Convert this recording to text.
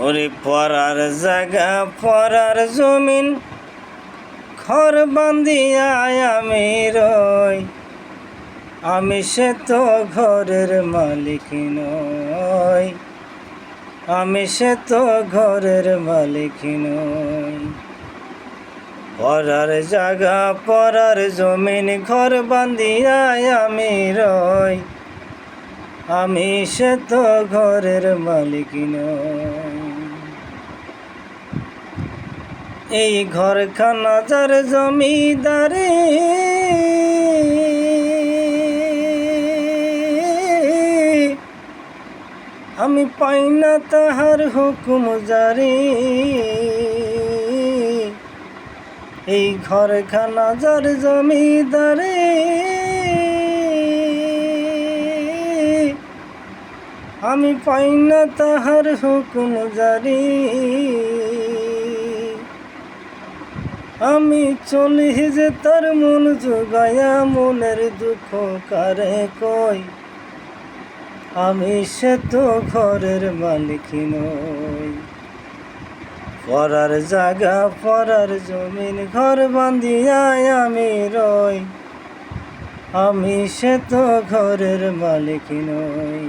ওরে পরার জায়গা পরার জমিন ঘর বান্ধিয়া আমি রই, আমি সে তো ঘরের মালিক নই, আমি সে তো ঘরের মালিক নই। পরার জায়গা পরার জমিন ঘর বান্ধিয়া আমি রই, আমি সে তো ঘরের মালিক নই। এই ঘরখানা যার জমিদারে আমি পাই না তাহার হুকুম জারি। এই ঘরখানা যার জমিদারে আমি পাই না তাহার হুকুম জারি। আমি চলি যে তার মন জোগায়া, মনের দুঃখ কারে কই, আমি সে তো ঘরের মালিক নই। পরার জায়গা পরার জমিন ঘর বান্ধিয়া আমি রই, আমি সে তো ঘরের মালিক নই।